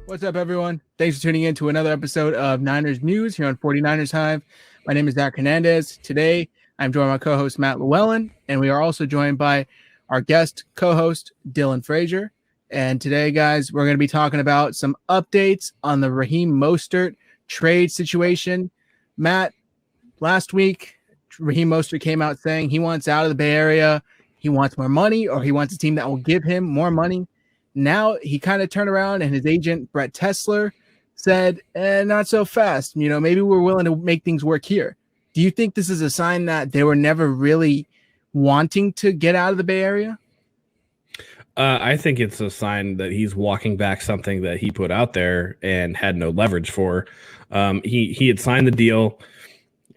What's up, everyone? Thanks for tuning in to another episode of Niners News here on 49ers Hive. My name is Zach Hernandez. Today, I'm joined by my co-host Matt Llewellyn, and we are also joined by our guest co-host Dylan Frazier. And today, guys, we're going to be talking about some updates on the Raheem Mostert trade situation. Matt, last week, Raheem Mostert came out saying he wants out of the Bay Area, he wants more money, or he wants a team that will give him more money. Now he kind of turned around and his agent, Brett Tessler, said, not so fast. You know, maybe we're willing to make things work here. Do you think this is a sign that they were never really wanting to get out of the Bay Area? I think it's a sign that he's walking back something that he put out there and had no leverage for. He had signed the deal.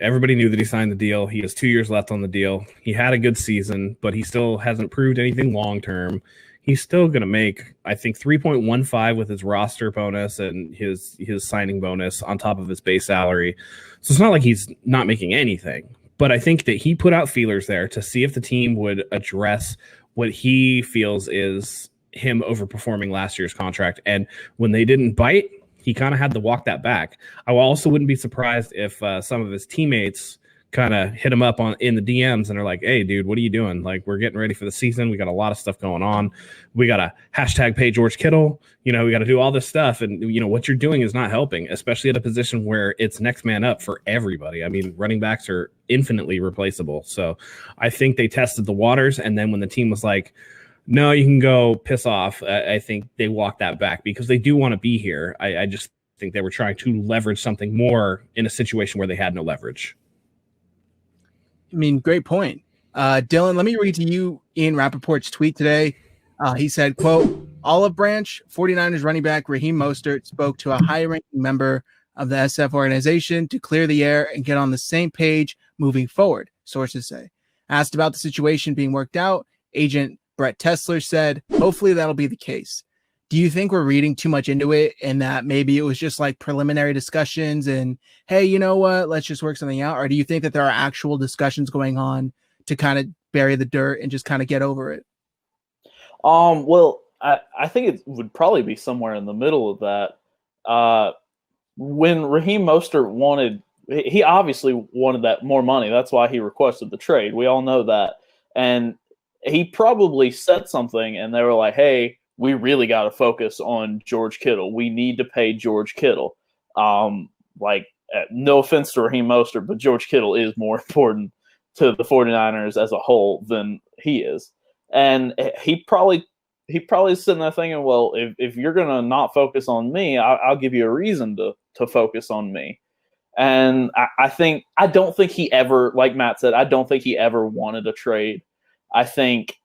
Everybody knew that he signed the deal. He has 2 years left on the deal. He had a good season, but he still hasn't proved anything long-term. He's still going to make, I think, 3.15 with his roster bonus and his signing bonus on top of his base salary. So it's not like he's not making anything. But I think that he put out feelers there to see if the team would address what he feels is him overperforming last year's contract. And when they didn't bite, he kind of had to walk that back. I also wouldn't be surprised if some of his teammates kind of hit him up in the DMs and are like, hey, dude, what are you doing? Like, we're getting ready for the season. We got a lot of stuff going on. We got to hashtag pay George Kittle. You know, we got to do all this stuff. And, you know, what you're doing is not helping, especially at a position where it's next man up for everybody. I mean, running backs are infinitely replaceable. So I think they tested the waters. And then when the team was like, no, you can go piss off, I think they walked that back because they do want to be here. I just think they were trying to leverage something more in a situation where they had no leverage. I mean, great point. Dylan, let me read to you Ian Rappaport's tweet today. He said, quote, Olive Branch, 49ers running back Raheem Mostert spoke to a high-ranking member of the SF organization to clear the air and get on the same page moving forward, sources say. Asked about the situation being worked out, agent Brett Tessler said, hopefully that'll be the case. Do you think we're reading too much into it and that maybe it was just like preliminary discussions and, hey, you know what, let's just work something out? Or do you think that there are actual discussions going on to kind of bury the dirt and just kind of get over it? Well, I think it would probably be somewhere in the middle of that. When Raheem Mostert he obviously wanted that more money. That's why he requested the trade. We all know that. And he probably said something and they were like, hey, we really got to focus on George Kittle. We need to pay George Kittle. No offense to Raheem Mostert, but George Kittle is more important to the 49ers as a whole than he is. And he probably is sitting there thinking, well, if you're going to not focus on me, I'll give you a reason to focus on me. And I don't think he ever, like Matt said, I don't think he ever wanted a trade. I think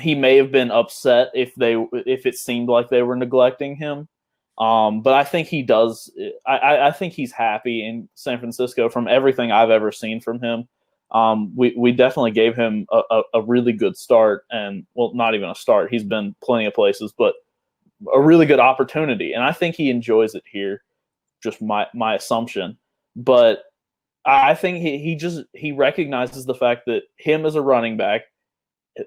he may have been upset if it seemed like they were neglecting him. But I think he does. I think he's happy in San Francisco from everything I've ever seen from him. We definitely gave him a really good start, and well, not even a start. He's been plenty of places, but a really good opportunity. And I think he enjoys it here. Just my assumption. But I think he recognizes the fact that him as a running back,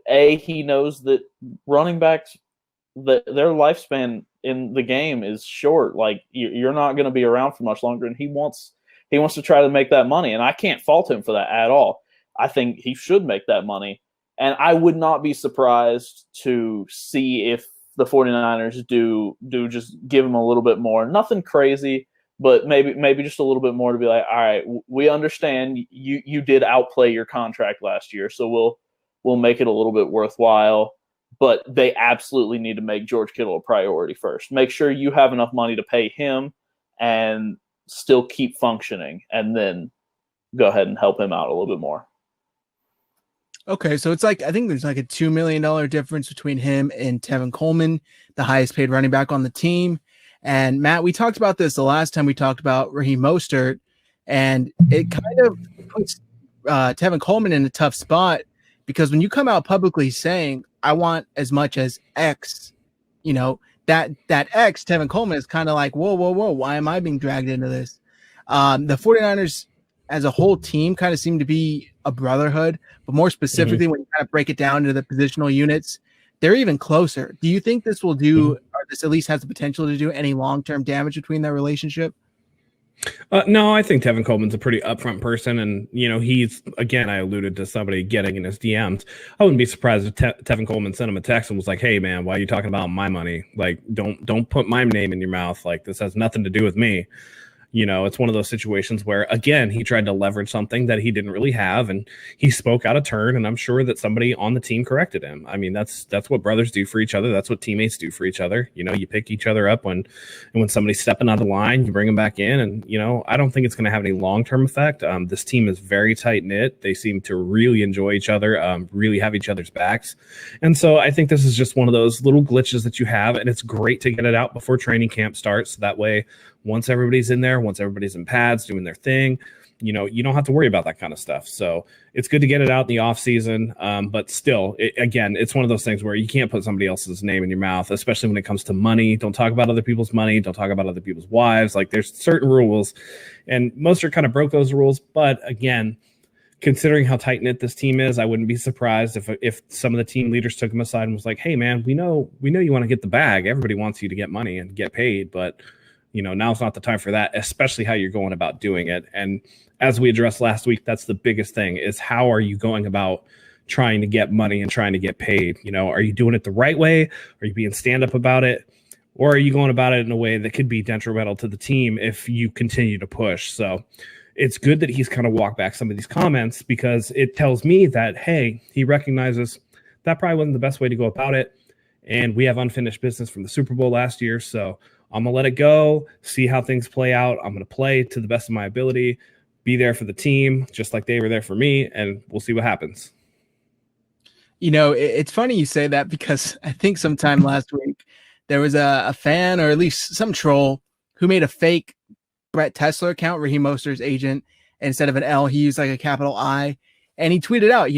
he knows that running backs, their lifespan in the game is short. Like you're not going to be around for much longer, and he wants to try to make that money, and I can't fault him for that at all. I think he should make that money, and I would not be surprised to see if the 49ers do just give him a little bit more. Nothing crazy, but maybe just a little bit more to be like, all right, we understand you did outplay your contract last year, so we'll make it a little bit worthwhile. But they absolutely need to make George Kittle a priority first. Make sure you have enough money to pay him and still keep functioning, and then go ahead and help him out a little bit more. Okay, so it's like I think there's like a $2 million difference between him and Tevin Coleman, the highest paid running back on the team. And Matt, we talked about this the last time we talked about Raheem Mostert, and it kind of puts Tevin Coleman in a tough spot because when you come out publicly saying, I want as much as X, you know, that X, Tevin Coleman, is kind of like, whoa, why am I being dragged into this? The 49ers as a whole team kind of seem to be a brotherhood, but more specifically when you kind of break it down into the positional units, they're even closer. Do you think this will do, or this at least has the potential to do any long-term damage between their relationship? No, I think Tevin Coleman's a pretty upfront person, and he's, again, I alluded to somebody getting in his DMs. I wouldn't be surprised if Tevin Coleman sent him a text and was like, "Hey, man, why are you talking about my money? Like, don't put my name in your mouth. Like, this has nothing to do with me." It's one of those situations where, again, he tried to leverage something that he didn't really have, and he spoke out of turn, and I'm sure that somebody on the team corrected him. I mean, that's what brothers do for each other. That's what teammates do for each other. You pick each other up when somebody's stepping out of line, you bring them back in, and, I don't think it's going to have any long-term effect. This team is very tight-knit. They seem to really enjoy each other, really have each other's backs. And so I think this is just one of those little glitches that you have, and it's great to get it out before training camp starts. So that way, once everybody's in there, once everybody's in pads doing their thing, you don't have to worry about that kind of stuff. So it's good to get it out in the off season. But still, it's one of those things where you can't put somebody else's name in your mouth, especially when it comes to money. Don't talk about other people's money. Don't talk about other people's wives. Like, there's certain rules, and Mostert kind of broke those rules. But again, considering how tight knit this team is, I wouldn't be surprised if some of the team leaders took him aside and was like, "Hey, man, we know you want to get the bag. Everybody wants you to get money and get paid, but now's not the time for that, especially how you're going about doing it." And as we addressed last week, that's the biggest thing, is how are you going about trying to get money and trying to get paid? Are you doing it the right way? Are you being stand-up about it? Or are you going about it in a way that could be detrimental to the team if you continue to push? So it's good that he's kind of walked back some of these comments, because it tells me that, hey, he recognizes that probably wasn't the best way to go about it. And we have unfinished business from the Super Bowl last year. So I'm going to let it go, see how things play out. I'm going to play to the best of my ability, be there for the team, just like they were there for me, and we'll see what happens. It's funny you say that, because I think sometime last week there was a fan, or at least some troll, who made a fake Brett Tesler account, Raheem Mostert's agent. Instead of an L, he used like a capital I. And he tweeted out,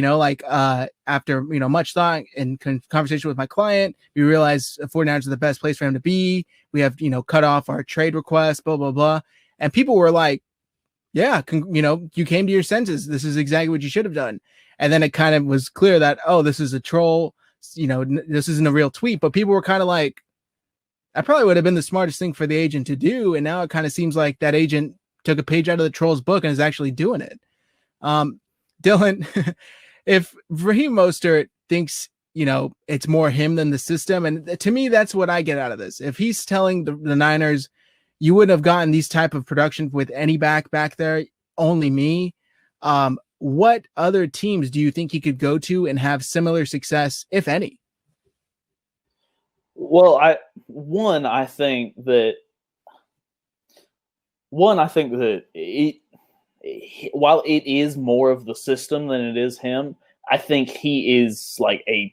after, much thought and conversation with my client, we realized 49ers are the best place for him to be. We have, cut off our trade request, blah, blah, blah. And people were like, yeah, you came to your senses. This is exactly what you should have done. And then it kind of was clear that, oh, this is a troll. This isn't a real tweet. But people were kind of like, that probably would have been the smartest thing for the agent to do. And now it kind of seems like that agent took a page out of the troll's book and is actually doing it. Dylan, if Raheem Mostert thinks, it's more him than the system, and to me, that's what I get out of this. If he's telling the Niners, you wouldn't have gotten these type of production with any back there, only me. What other teams do you think he could go to and have similar success, if any? Well, I think that while it is more of the system than it is him, I think he is like a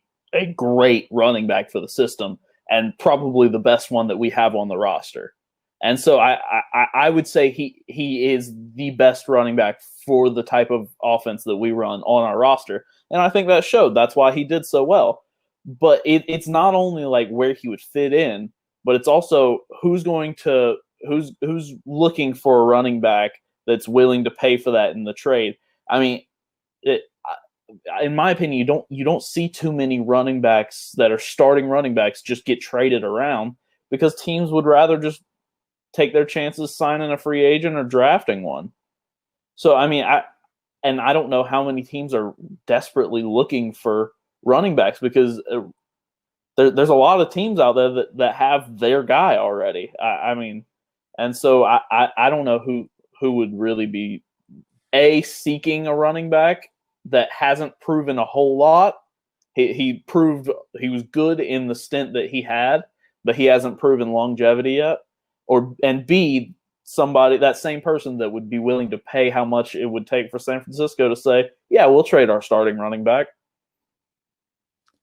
great running back for the system, and probably the best one that we have on the roster. And so I would say he is the best running back for the type of offense that we run on our roster. And I think that showed. That's why he did so well. But it's not only like where he would fit in, but it's also who's looking for a running back that's willing to pay for that in the trade. I mean, in my opinion, you don't see too many running backs that are starting running backs just get traded around, because teams would rather just take their chances signing a free agent or drafting one. So, I mean, I don't know how many teams are desperately looking for running backs, because there's a lot of teams out there that have their guy already. I mean, and so I don't know who would really be seeking a running back that hasn't proven a whole lot. He proved he was good in the stint that he had, but he hasn't proven longevity yet. And B, somebody, that same person that would be willing to pay how much it would take for San Francisco to say, yeah, we'll trade our starting running back.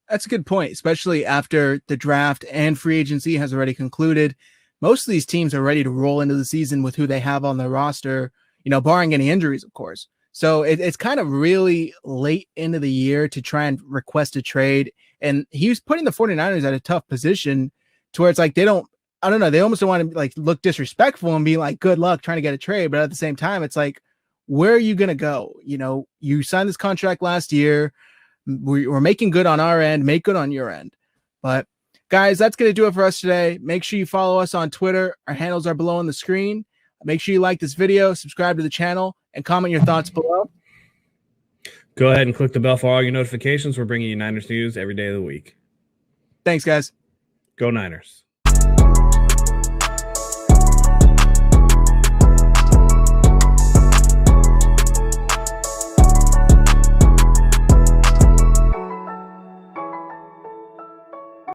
That's a good point, especially after the draft and free agency has already concluded. Most of these teams are ready to roll into the season with who they have on their roster, barring any injuries, of course. So it's kind of really late into the year to try and request a trade. And he was putting the 49ers at a tough position to where it's like, they almost don't want to like look disrespectful and be like, good luck trying to get a trade. But at the same time, it's like, where are you going to go? You signed this contract last year. We're making good on our end, make good on your end. But Guys, that's going to do it for us today. Make sure you follow us on Twitter. Our handles are below on the screen. Make sure you like this video, subscribe to the channel, and comment your thoughts below. Go ahead and click the bell for all your notifications. We're bringing you Niners news every day of the week. Thanks, guys. Go Niners.